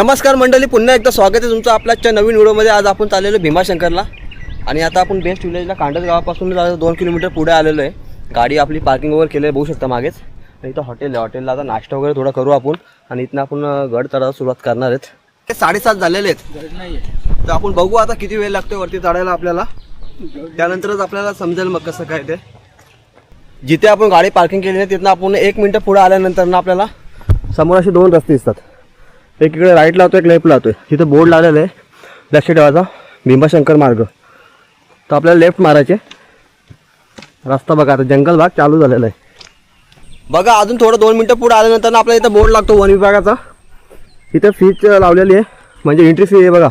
नमस्कार मंडळी, पुन्हा एकदा स्वागत आहे तुमचं आपल्या नवीन व्हिडिओमध्ये। आज आपण चाललेलो भीमाशंकरला आणि आता आपण बेस्ट विलेजला कांडस गावापासून 2 किलोमीटर पुढे आलेलो आहे। गाडी आपली पार्किंगवर केली आहे, बघू शकता मागेच। आणि इथं हॉटेल आहे, हॉटेलला आता नाश्ता वगैरे थोडा करू आपण आणि इथनं आपण गड चढायला सुरुवात करणार आहेत। ते 7:30 झालेले आहेत, तर आपण बघू आता किती वेळ लागतोय वरती चढायला आपल्याला, त्यानंतरच आपल्याला समजेल मग कसं काय ते। जिथे आपण गाडी पार्किंग केली आहे तिथनं आपण 1 मिनिट पुढे आल्यानंतर ना आपल्याला समोर असे 2 रस्ते दिसतात, एक इकडे राईट लावतो, एक लेफ्ट लावतोय। तिथे बोर्ड लावलेला आहे, लक्ष ठेवायचा, भीमाशंकर मार्ग। तर आपल्याला लेफ्ट मारायचे, रस्ता बघा आता जंगल भाग चालू झालेला आहे बघा। अजून थोडं 2 मिनिटं पुढे आल्यानंतर ना आपल्याला इथं बोर्ड लागतो वन विभागाचा। इथं फीच लावलेली आहे, म्हणजे एंट्री फी आहे बघा।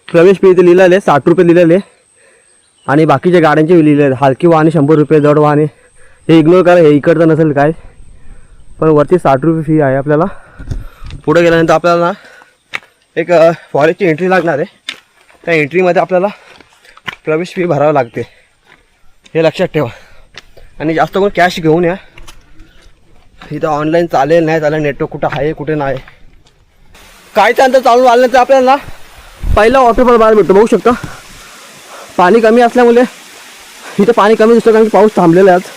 प्रवेश फी इथे लिहिलेलं आहे 60 रुपये लिहिलेले आहे, आणि बाकीच्या गाड्यांचे लिहिलेले आहेत। हलकी वाहने 100 रुपये, जड वाहने हे इग्नोर करा, हे इकडचं नसेल काय, पण वरती 60 रुपये फी आहे आपल्याला। पुढे गेल्यानंतर आपल्याला एक फॉरेस्टची एंट्री लागणार आहे, त्या एंट्रीमध्ये आपल्याला प्रवेश फी भरावं लागते, हे लक्षात ठेवा। आणि जास्त करून कॅश घेऊन या, इथं ऑनलाईन चालेल नाही चालेल, नेटवर्क कुठं आहे कुठे नाही। काय त्यानंतर चालून आल्यानंतर आपल्याला पहिला वॉटरफॉल बाहेर भेटतो, बघू शकता। पाणी कमी असल्यामुळे इथं पाणी कमी दिसतं, कारण पाऊस थांबलेला आहे आज।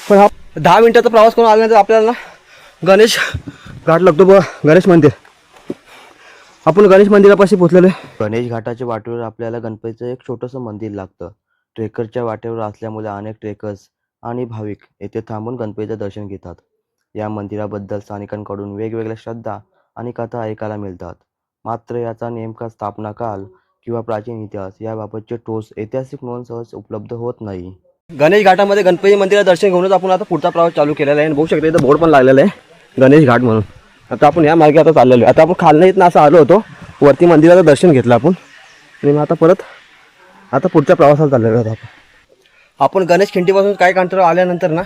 पण हा 10 मिनिटाचा प्रवास करून आल्यानंतर आपल्याला गणेश घाट लागतो बघा, गणेश मंदिर। आपण गणेश मंदिरापाशी पोहोचलेलो आहे। गणेश घाटाच्या वाटेवर आपल्याला गणपतीचं एक छोटंसं मंदिर लागतं। ट्रेकरच्या वाटेवर असल्यामुळे अनेक ट्रेकर्स आणि भाविक येथे थांबून गणपतीचं दर्शन घेतात। या मंदिराबद्दल स्थानिकांकडून वेगवेगळ्या श्रद्धा आणि कथा ऐकायला मिळतात, मात्र याचा नेमका स्थापना काल किंवा प्राचीन इतिहास याबाबतचे ठोस ऐतिहासिक नोंद सहज उपलब्ध होत नाही। गणेश घाटामध्ये गणपती मंदिरात दर्शन घेऊनच आपण आता पुढचा प्रवास चालू केलेला आहे। बघू शकता इथं बोर्ड पण लागलेला आहे गणेश घाट म्हणून। आता आपण या मार्गे आता चाललेलो आहे। आता आपण खालनं इथनं असं आलो होतो, वरती मंदिराचं दर्शन घेतलं आपण, आणि मग आता परत पुढच्या प्रवासाला चाललेलो आहोत आपण। गणेश खिंडीपासून काही अंतर आल्यानंतर ना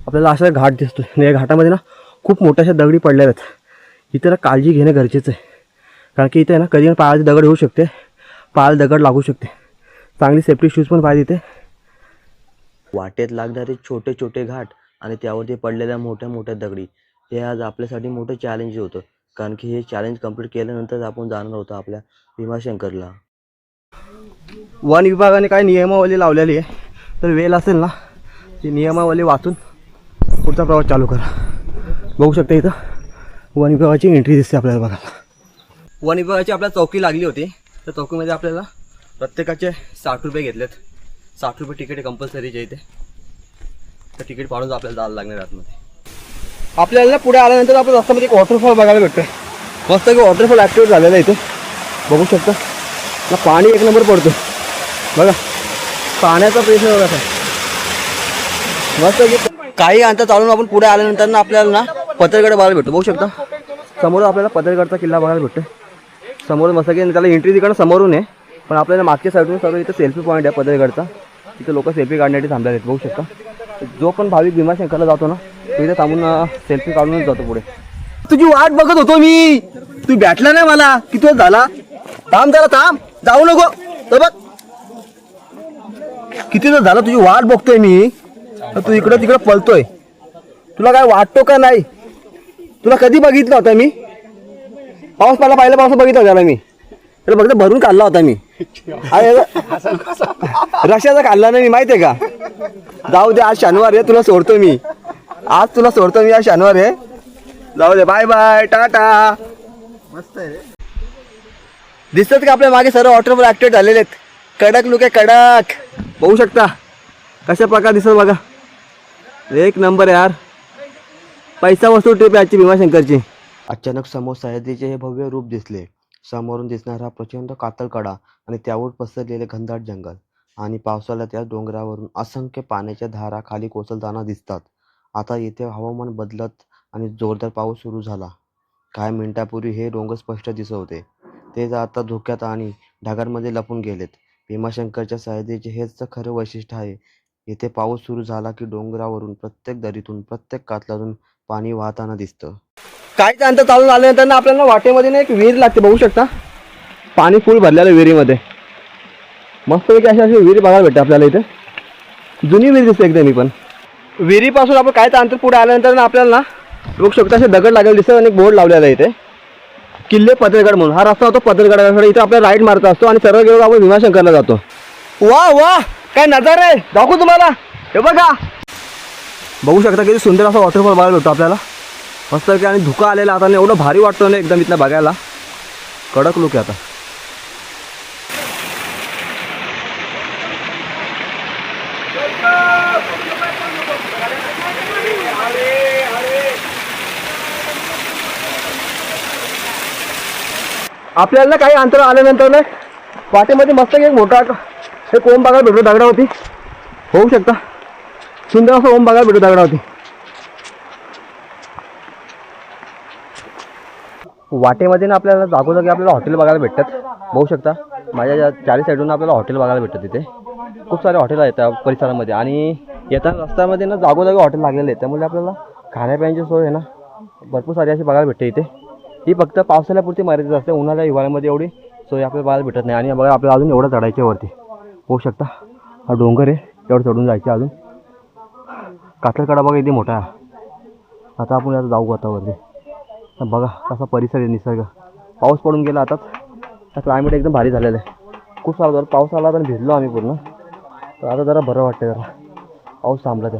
आपल्याला असा घाट दिसतो, आणि या घाटामध्ये ना खूप मोठ्या अशा दगडी पडल्या आहेत। इथे ना काळजी घेणं गरजेचं आहे, कारण की इथे ना कधी पायाचे दगड होऊ शकते, पायाला दगड लागू शकते। चांगली सेफ्टी शूज पण पाहिजे इथे। वाटेत लागणारे छोटे छोटे घाट आणि त्यावरती पडलेल्या मोठ्या मोठ्या दगडी, हे आज आपल्यासाठी मोठं चॅलेंज होतं, कारण की हे चॅलेंज कंप्लीट केल्यानंतर आपण जाणार होतो आपल्या भीमाशंकरला। वन विभागाने काय नियमावली लावलेली आहे, तर वेळ असेल ना ती नियमावली वाचून पुढचा प्रवास चालू करा। बघू शकता इथं वन विभागाची एंट्री दिसते आपल्याला बघा। वन विभागाची आपल्याला चौकी लागली होती, त्या चौकीमध्ये आपल्याला प्रत्येकाचे 60 रुपये घेतलेत। 60 रुपये तिकीट कंपल्सरीचे इथे, तर तिकीट पाडून आपल्याला जायला लागणार आतमध्ये। आपल्याला पुढे आल्यानंतर आपण रस्त्यामध्ये एक वॉटरफॉल बघायला भेटतोय, मस्त की वॉटरफॉल ॲक्टिव्ह झालेला आहे इथे, बघू शकता ना। पाणी एक नंबर पडतो बघा, पाण्याचा प्रेशर बघा मस्त की। काही अंतर चालून आपण पुढे आल्यानंतर ना आपल्याला ना पतरगड बघायला भेटतो, बघू शकता समोर आपल्याला पतरगडचा किल्ला बघायला भेटतो। समोर मस्त की त्याला एंट्री तिकडं समोरून आहे, पण आपल्याला मागच्या साईडून सर्व इथं सेल्फी पॉईंट आहे पतरगडचा, तिथं लोक सेल्फी काढण्यासाठी थांबलेले आहेत, बघू शकता। जो पण भाविक भीमाशंकरला जातो ना तो इथे थांबून सेल्फी काढूनच जातो पुढे। तुझी वाट बघत होतो मी, तू भेटला नाही मला, किती वेळ झाला, थांब जरा थांब, जाऊ नको, तर बघ किती वेळ झाला तुझी वाट बघतोय मी, तू इकडं तिकडं पळतोय। तुला काय वाटतो का नाही? तुला कधी बघितलं होतं मी? पाऊस पहिला पाऊस बघितला त्याला मी, त्याला फक्त भरून काढला होता मी, रश्याचा काढला नाही मी, माहिती आहे का? जाऊ दे, आज शनिवार आहे, तुला सोडतो मी, आज तुला सोडतो मी, आज शनिवार आहे, जाऊ दे, बाय बाय, टाटा। मस्त आहे दिसतात का आपल्या मागे सर्व वॉटरफॉल ॲक्टिव्ह झालेले आहेत, कडक लुक आहे कडक, बघू शकता कशा प्रकार दिसत बघा, एक नंबर यार। पैसा वस्तू ट्रिप याची भीमाशंकरची। अचानक समोर सह्याद्रीचे हे भव्य रूप दिसले। समोरून दिसणारा प्रचंड कातळ कडा आणि त्यावर पसरलेले घनदाट जंगल, आणि पावसाळ्यात त्या डोंगरावरून असंख्य पाण्याच्या धारा खाली कोसळताना दिसतात। आता येथे हवामान बदलत आणि जोरदार पाऊस सुरू झाला। काही मिनिटांपूर्वी हे डोंगर स्पष्ट दिसत होते, ते आता धुक्यात आणि ढगांमध्ये लपून गेलेत। भीमाशंकरच्या सह्याद्रीचे हेच तर खरं वैशिष्ट्य आहे। येथे पाऊस सुरू झाला की डोंगरावरून प्रत्येक दरीतून, प्रत्येक कातलातून पाणी वाहताना दिसतं। काही अंतर चालून आल्यानंतर ना आपल्याला वाटेमध्ये ना एक विहीर लागते, बघू शकता पाणी फुल भरलेलं विहिरीमध्ये, मस्तपैकी अशी विहीर बघायला भेटते आपल्याला इथे। जुनी विहीर दिसते एकदम, पण विहिरीपासून आपण काय अंतर पुढे आल्यानंतर ना आपल्याला ना बघू शकता असे दगड लागलेले दिसतात, आणि एक बोर्ड लावलेला आहे इथे, किल्ले पदरगड म्हणून हा रस्ता होतो पदरगडाकडे. इथं आपल्याला राईट मारता असतो आणि सरळ गेलो आपण भीमाशंकरला जातो. वा वा काय नजारा आहे दाखवू तुम्हाला. हे बघा बघू शकता किती सुंदर असा वॉटरफॉल बघायला भेटतो आपल्याला मस्त की. आणि धुका आलेला आता एवढं भारी वाटतो ना एकदम इथनं बघायला. कडक लुक आहे आता. आपल्याला काही अंतर आल्यानंतर ना वाटेमध्ये मस्त एक मोठा हे कोंब बघायला भेटलो दगडावरती. होऊ शकता सुंदर असं ओम बघायला भेटू दगडावरती. वाटेमध्ये ना आपल्याला जागोजागी आपल्याला हॉटेल बघायला भेटतात. बघू शकता माझ्या चारी साईडून आपल्याला हॉटेल बघायला भेटतात. तिथे खूप सारे हॉटेल आहेत त्या परिसरामध्ये आणि येताना रस्त्यामध्ये ना जागोजागी हॉटेल लागलेले आहेत. त्यामुळे आपल्याला खाण्यापिण्याची सोय आहे ना भरपूर सारी अशी बघायला भेटते इथे. ही फक्त पावसाळ्यापुरती मर्यादित असते. उन्हाळ्या हिवाळ्यामध्ये एवढी सोय आपल्याला बघायला भेटत नाही. आणि बघा आपल्याला अजून एवढं चढायच्या वरती. होऊ शकता हा डोंगर आहे एवढं चढून जायचं अजून. कातळकडा बघा इथे मोठा आहे. आता आपण आता जाऊ आता वरती. बघा कसा परिसर आहे निसर्ग. पाऊस पडून गेला आताच. क्लायमेट एकदम भारी झालेलं आहे. खूप सारा पाऊस आला तर भिजलो आम्ही पूर्ण. तर आता जरा बरं वाटतं जरा पाऊस थांबला तर.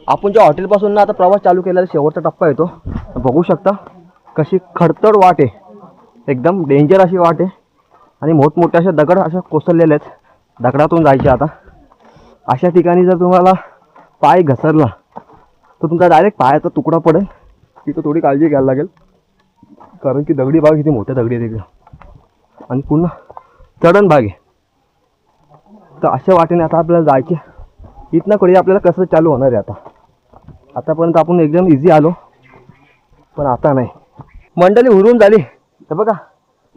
आपण ज्या हॉटेलपासून ना आता प्रवास चालू केलेला शेवटचा टप्पा येतो. बघू शकता कशी खडतड वाट आहे. एकदम डेंजर अशी वाट आहे आणि मोठमोठे असे दगड अशा कोसळलेले आहेत. दगडातून जायचे आता. अशा ठिकाणी जर तुम्हाला पाय घसरला तर तुमचा डायरेक्ट पायाचा तुकडा पडेल. तिथं थोडी काळजी घ्यायला लागेल कारण की दगडी भाग किती मोठ्या दगडी आहे तिकडं आणि पुन्हा चढण भाग आहे. तर अशा वाटेने आता आपल्याला जायचे. इथनं कडे आपल्याला कसं चालू होणार आहे आता. आतापर्यंत आपण एकदम इझी आलो पण आता नाही. मंडळी हुरून झाली. तर बघा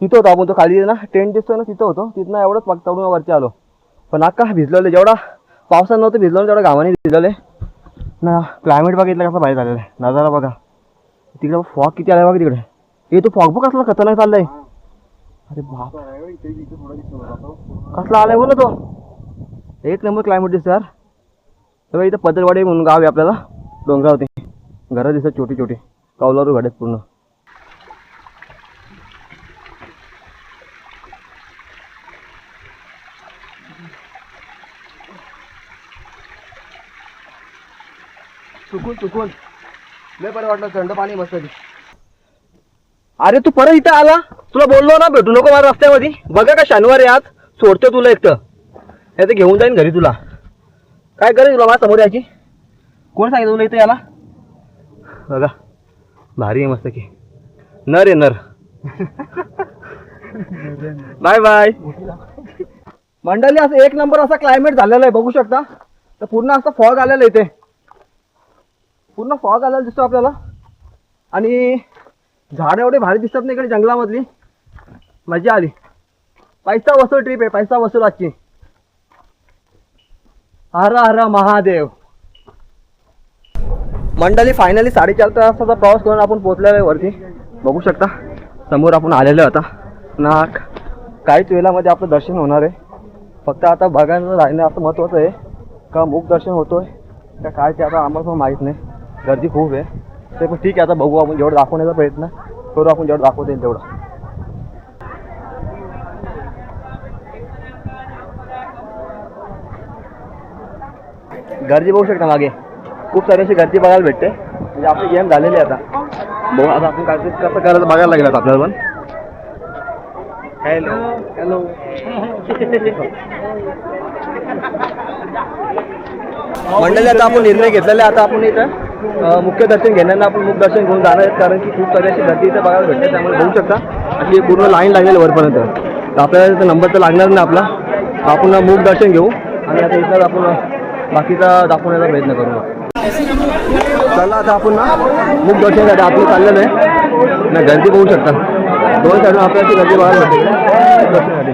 तिथं होतो आपण तो खाली ना टेंट दिसतोय ना तिथं होतो. तिथनं एवढंच पग चढून वरती आलो. पण अख्खा भिजलेलं जेवढा पावसानं नव्हतं भिजलं तेवढा घामाने भिजलेलं ना. क्लायमेट बघितलं कसं भारी झालेलं आहे. नजारा बघा तिकडे फॉग किती आला बघा तिकडे. हे तो फॉग बघ कसला खतरनाक चाललाय. अरे बाप कसला आलाय बोला तो. एक नंबर क्लायमेट दिसतो यार. तर इथं पदरवाडी म्हणून गाव आहे आपल्याला डोंगरावरती. घरं दिसतात छोटी छोटी कौलारू घडत पूर्ण. चुकून लय बरं वाटलं. थंड पाणी मस्त. अरे तू परत इथं आला. तुला बोललो ना भेटू नको मला रस्त्यामध्ये. बघा का शनिवारी आज सोडतो तुला एकटं. हे तर घेऊन जाईन घरी तुला. काय करेल तुला माझ्या समोर याची. कोण सांगितलं तुला इथं याला. बघा भारी आहे मस्त की. नर आहे नर. Bye bye. मंडळी असं एक नंबर असा क्लायमेट झालेला आहे बघू शकता. तर पूर्ण असं फॉग आलेलं आहे. इथे पूर्ण फॉग आलेला दिसतो आपल्याला आणि झाडं एवढे भारी दिसतात नाही इकडे जंगलामधली. मजा आली. पैसा वसूल ट्रिप आहे. पैसा वसूल आजची. हर हर महादेव. मंडळी फायनली 4.5 तासाचा प्रवास करून आपण पोहोचलेलो आहे वरती. बघू शकता समोर आपण आलेलो आता ना. काहीच वेळामध्ये आपलं दर्शन होणार आहे. फक्त आता बघायला राहणं असं महत्त्वाचं आहे का मुख दर्शन होतोय का काय ते आता आम्हाला पण माहीत नाही. गर्दी खूप आहे ते पण ठीक आहे. आता बघू आपण जेवढं दाखवण्याचा प्रयत्न करू. आपण जेवढं दाखवता येईल तेवढं. गर्दी बघू शकता मागे खूप सारी अशी गर्दी बघायला भेटते. म्हणजे आपली गेम झालेली आहे आता. बघू आता आपण काय कसं करायचं बघायला लागेल आता आपल्याला पण. Hello hello. मंडळी आता आपण निर्णय घेतलेला आहे. आता आपण इथं मुख्य दर्शन घेण्यानं आपण मुख दर्शन घेऊन जाणार आहेत कारण की खूप सारी अशी गर्दी इथं बघायला भेटते. त्यामुळे बघू शकता अशी पूर्ण लाईन लागलेली वरपर्यंत. तर आपल्याला इथं नंबर तर लागणार नाही आपला. आपण मुख दर्शन घेऊ आणि आता इथं आपण बाकीचा दाखवण्याचा प्रयत्न करू. चला आता आपण ना मुख दर्शनासाठी आपण चाललेलं आहे ना. गर्दी बघू शकता दोन साईडून आपल्याला ती गर्दी बघायला भेटते दर्शनासाठी.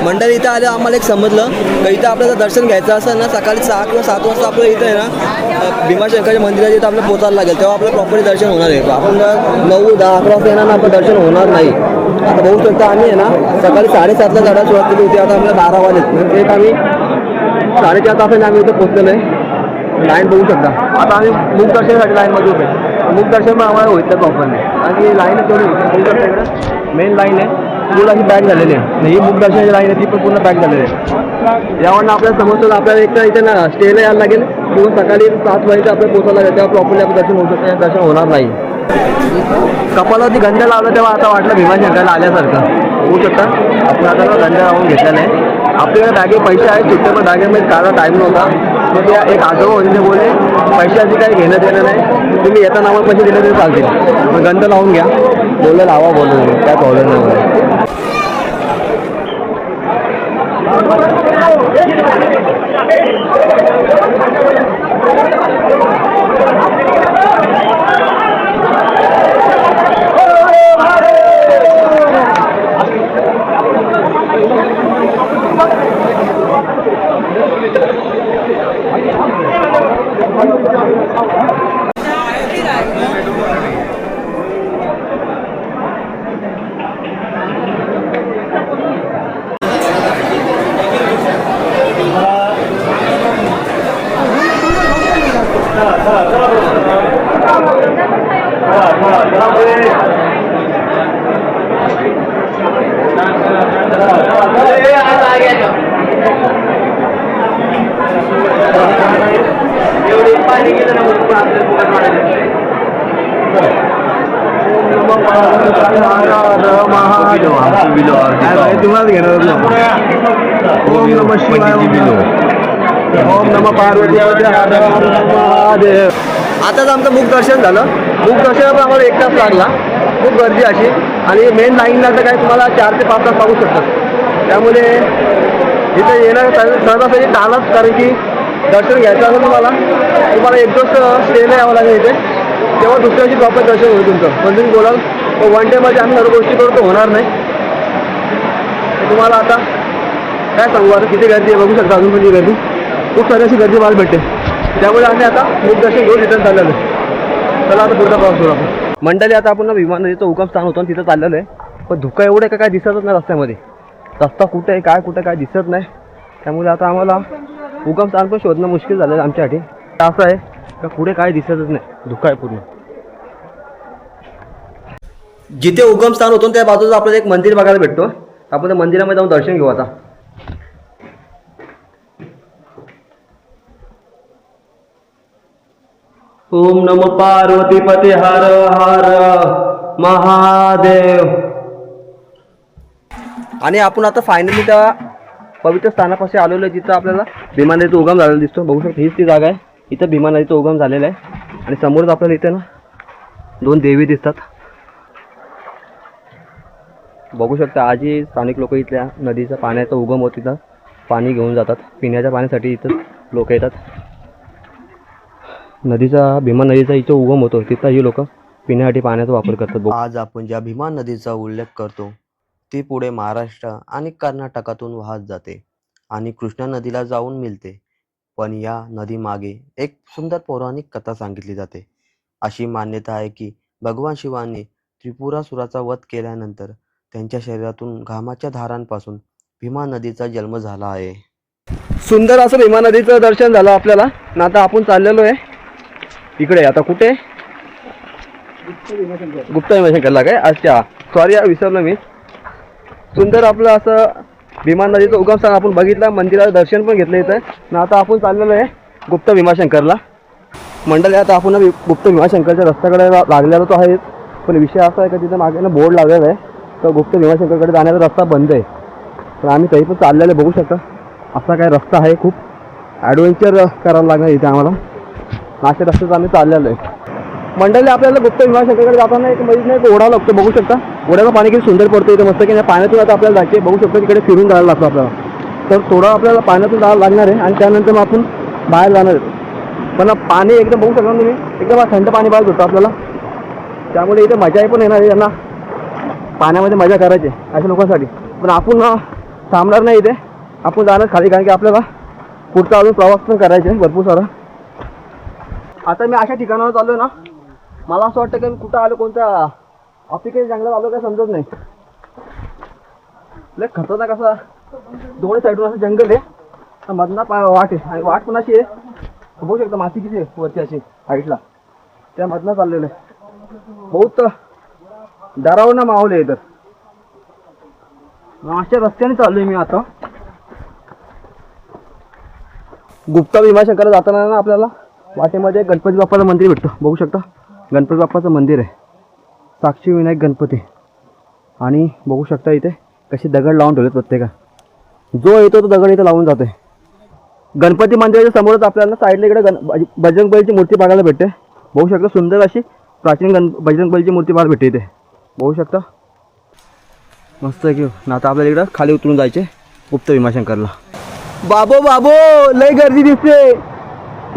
मंडळी इथं आलं आम्हाला एक समजलं का इथं आपल्याला दर्शन घ्यायचं असेल ना सकाळी 6 किंवा 7 वाजता आपलं इथं आहे ना भीमाशंकरच्या मंदिरात इथं आपल्याला पोचायला लागेल, तेव्हा आपलं प्रॉपरली दर्शन होणार आहे. आपण 9, 10, 11 वाजता येणार ना आपलं दर्शन होणार नाही. आता बघू शकता आम्ही आहे ना सकाळी 7:30ला चढायला सुरुवात केली होती, आता आपल्याला 12 वाजले म्हणजे एक आम्ही 4:30 तासाने आम्ही इथं पोचलेलो आहे. लाईन बघू शकता. आता आम्ही मुख दर्शनासाठी लाईनमध्ये उभे. मुख दर्शन पण आम्हाला होईल प्रॉपरली आणि लाईन तेवढी बघू शकता इकडं मेन लाईन आहे पूर्ण अशी पॅक झालेली आहे. ही मुख दर्शनाची लाईन आहे ती पण पूर्ण पॅक झालेली आहे. यावरनं आपल्याला समजतं आपल्याला एक तर इथे ना स्टेला यायला लागेल किंवा सकाळी 7 वाजता आपल्याला पोचायला लागेल, तेव्हा प्रॉपरली आपलं दर्शन होऊ शकतं. दर्शन होणार नाही. कपालावरती गंजा लावलं तेव्हा आता वाटलं भीमाशंकरला आल्यासारखं. होऊ शकता आपण आता गंजा लावून घेतलेला आहे. आपल्याकडे बॅगे पैसे आहेत सुट्टे, पण बॅगेमध्ये काढा टाईम नव्हता. मग ते एक आजोबा होते ते बोलले पैशाची काही घेणं देणं नाही, तुम्ही येताना आम्हाला पैसे दिले तरी चालतील, मग गंजा लावून घ्या. बोललं लावा बोलून काय प्रॉब्लेम नाही. तुम्हाला घेणार ओम नमः शिवाय ओम नमः पार्वती महादेव. आताच आमचं मुख दर्शन झालं. मुख दर्शनाला आम्हाला 1 तास लागला. खूप गर्दी अशी आणि मेन लाईनला तर काय तुम्हाला 4 ते 5 तास लागू शकतात. त्यामुळे इथे येणं सहजासहजी टाळाच, कारण की दर्शन घ्यायचं असेल तुम्हाला 1 दिवस स्टेला यावं लागेल इथे, तेव्हा दुसऱ्या दिवशी प्रॉपर दर्शन होईल तुमचं. पण तुम्ही बोलाल तर 1 डेमध्ये आम्ही सर्व गोष्टी करू तर होणार नाही. तुम्हाला आता काय सांगू, आता किती गर्दी आहे बघू शकता. अजून पण गर्दी खूप सारी अशी गर्दी मला भेटते. त्यामुळे आम्ही आता मुख दर्शन घेऊन रिटर्न चाललेलो आहे. चला आता पुढचा प्रवास करू आपण. मंडळी आता आपण विमान नदीचं उगम स्थान होतं तिथं चाललेलं आहे, पण धुका एवढं आहे का काय दिसतच नाही रस्त्यामध्ये. रस्ता कुठे आहे काय कुठे काय दिसत नाही. त्यामुळे आता आम्हाला उगम स्थान पण शोधणं मुश्किल झालं आहे आमच्यासाठी. असं आहे का पुढे काय दिसतच नाही, धुका आहे पूर्ण. जिथे उगम स्थान होतं त्या बाजूला आपल्याला एक मंदिर बघायला भेटतो. आपण त्या मंदिरामध्ये जाऊन दर्शन घेऊ आता. ओम नमः पार्वतीपते हर हर महादेव. आणि आपण आता फायनली त्या पवित्र स्थानापाशी आलेलो आहे जिथं आपल्याला भीमा नदीचा उगम झालेला दिसतो. बघू शकतो हीच ती जागा आहे, इथं भीमा नदीचा उगम झालेला आहे. आणि समोरच आपल्याला इथे ना 2 देवी दिसतात. बघू शकता आजी स्थानिक लोक इथल्या नदीचा पाण्याचा उगम होत तिथं पाणी घेऊन जातात. पिण्याच्या पाण्यासाठी इथं लोक येतात. नदीचा भीमा नदीचा इथं उगम होतो तिथं ही लोक पिण्यासाठी पाण्याचा वापर करतात. आज आपण ज्या भीमा नदीचा उल्लेख करतो ती पुढे महाराष्ट्र आणि कर्नाटकातून वाहत जाते आणि कृष्णा नदीला जाऊन मिळते. पण या नदीमागे एक सुंदर पौराणिक कथा सांगितली जाते. अशी मान्यता आहे की भगवान शिवाने त्रिपुरासुराचा वध केल्यानंतर त्यांच्या शरीरातून घामाच्या धारांपासून भीमा नदीचा जन्म झाला आहे. सुंदर असं भीमा नदीचं दर्शन झालं आपल्याला. ना आता आपण चाललेलो आहे इकडे. आता कुठे गुप्त भीमाशंकरला काय. अच्छा सॉरी विसरलो मी. सुंदर आपलं असं भीमा नदीचं उगम स्थान आपण बघितलं, मंदिराचं दर्शन पण घेतलं इथं. ना आता आपण चाललेलो आहे गुप्त भीमाशंकरला. मंडळी आता आपण गुप्त भीमाशंकरच्या रस्त्याकडे लागलेलो तो आहे, पण विषय असा आहे का तिथं मागे ना बोर्ड लावलेला आहे तर गुप्त भीमाशंकरकडे जाण्याचा रस्ता बंद आहे. पण आम्ही तरी पण चाललेलो बघू शकता. असा काय रस्ता आहे, खूप ॲडव्हेंचर करायला लागणार इथे आम्हाला. अशा रस्त्यात आम्ही चाललेलो आहे. मंडळी आपल्याला गुप्त भीमाशंकरकडे जाताना एक मध्ये एक ओढा लागतो बघू शकता. ओढ्याचं पाणी किती सुंदर पडतं इथे मस्त की नाही. पाण्यातून आता आपल्याला जायचे बघू शकतो तिकडे फिरून जायला लागतो आपल्याला. तर थोडं आपल्याला पाण्यातून जायला लागणार आहे आणि त्यानंतर मग आपण बाहेर जाणार आहे. पण पाणी एकदम बघू शकता तुम्ही एकदम थंड पाणी बाहेर होतं आपल्याला. त्यामुळे इथे मजाही पण येणार आहे त्यांना पाण्यामध्ये मजा करायची अशा लोकांसाठी. पण आपण थांबणार नाही इथे, आपण जाणार खाली, कारण की आपल्याला पुढचा अजून प्रवास पण करायचा आहे भरपूर सारा. आता मी अशा ठिकाणावर चाललो आहे ना, मला असं वाटतं की मी कुठं आलो, कोणत्या आफ्रिकेच्या जंगलात आलो काय समजत नाही. लय खतरनाक असा दोन्ही साईडून असं जंगल आहे, मधला वाट आहे आणि वाट पण अशी आहे बघू शकता, माती किती आहे वरती अशी हाईटला, त्या मधनं चाललेलं आहे. बहुत डरावना माहोल आहे तर. अशा रस्त्याने चाललोय मी आता. गुप्ता भीमाशंकरला जाताना ना आपल्याला वाटेमध्ये गणपती बाप्पाचं मंदिर भेटतं, बघू शकता गणपती बाप्पाचं मंदिर आहे, साक्षी विनायक गणपती. आणि बघू शकता इथे कसे दगड लावून ठेवलेत प्रत्येका, जो येतो तो दगड इथे लावून जातोय. गणपती मंदिराच्या समोरच आपल्याला साईडला इकडे बजरंगबलीची मूर्ती बघायला भेटते, बघू शकता सुंदर अशी प्राचीन बजरंगबलीची मूर्ती बघायला भेटते इथे, बघू शकता मस्त आहे की. ना आता आपल्याला इकडं खाली उतरून जायचे गुप्त भीमाशंकरला. बाबो बाबो लय गर्दी दिसते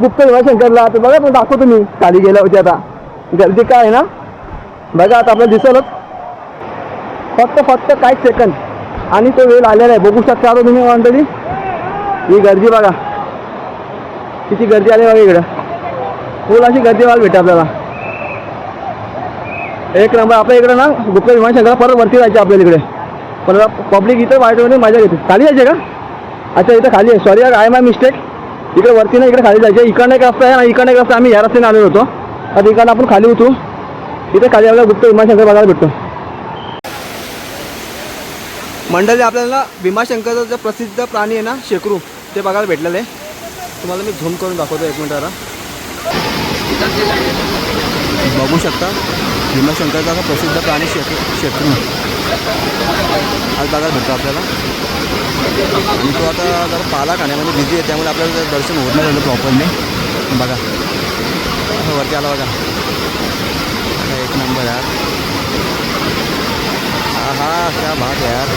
गुप्त भीमाशंकरला. तर बघा पण दाखवतो मी खाली गेल्या होती, आता गर्दी काय आहे ना बघा. आता आपल्याला दिसलच फक्त काही सेकंद आणि तो वेळ आलेला आहे, बघू शकता आता तुम्ही मंडळी. ही गर्दी बघा किती गर्दी आली बघा, इकडं फुल अशी गर्दी व्हायला भेटते आपल्याला. एक नंबर. आपल्या इकडे ना गुप्त भीमाशंकरला परत वरती जायचे आपल्याला इकडे, पण पब्लिक इथं वाटेमध्ये मजा घेते. खाली जायचे का? अच्छा इथं खाली आहे, सॉरी आय माय मिस्टेक. इकडे वरती नाही, इकडे खाली जायचे. इकडनं एक रस्ता आहे ना, इकडनं एक रस्ता, आम्ही ह्या रस्त्याने आलेलो होतो. आता इकडनं आपण खाली उतरू, इथे खाली आपल्याला गुप्त भीमाशंकर बघायला भेटतो. मंडळी आपल्याला भीमाशंकरचा जो प्रसिद्ध प्राणी आहे ना शेकरू, ते बघायला भेटलेलं आहे. तुम्हाला मी झूम करून दाखवतो एक मिनिटाला. बघू शकता भीमाशंकरचा प्रसिद्ध प्राणी शेकरू आज बघायला भेटतो आपल्याला. आणि तो आता जरा पाला खाण्यामध्ये बिझी आहे, त्यामुळे आपल्याला दर्शन होत नाही झालं प्रॉपरली. बघा असं वरती आला बघा, एक नंबर यार. हा क्या बात आहे यार.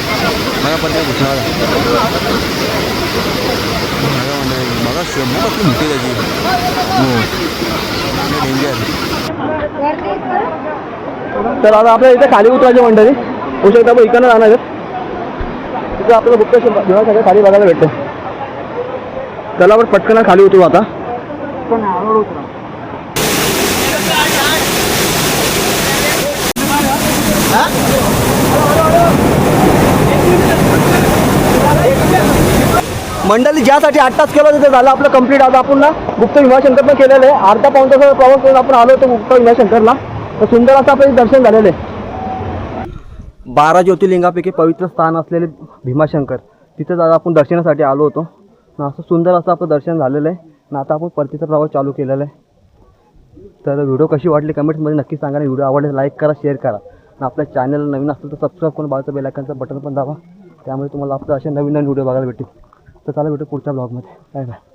बघा पण ते घुसला बघा म्हणजे बघा शेंबू कसली मोठी त्याची, हो डेंजर. तर आता आपल्या इथे खाली उतरायचे मंडळी, होऊ शकता आपण इकडनं जाणार आहेत. तिथे आपल्याला गुप्त भीमाशंकर खाली बघायला भेटतं. त्याला आपण पटकन खाली उतरू आता. मंडळी ज्यासाठी 8 तास केलं तिथे झालं आपलं कंप्लीट. आता आपण ना गुप्त भीमाशंकर पण केलेलं आहे. अर्धा पाऊण तासाचा प्रवास करून आपण आलो होतो गुप्त भीमाशंकरला. तर सुंदर असं आपलं दर्शन झालेलं आहे. 12 ज्योतिर्लिंगापैकी पवित्र स्थान असलेले भीमाशंकर, तिथं आज आपण दर्शनासाठी आलो होतो ना. असं सुंदर असं आपलं दर्शन झालेलं आहे ना. आता आपण परतीचा प्रवास चालू केलेला आहे. तर व्हिडिओ कशी वाटली कमेंट्समध्ये नक्की सांगा. व्हिडिओ आवडले लाईक करा, शेअर करा. आणि आपल्या चॅनल नवीन असेल तर सबस्क्राईब करून बाजूचं बेल आयकॉनचं बटन पण दाबा, त्यामुळे तुम्हाला आपलं असे नवीन व्हिडिओ बघायला भेटेल. तर चला भेटू पुढच्या ब्लॉगमध्ये. Bye bye.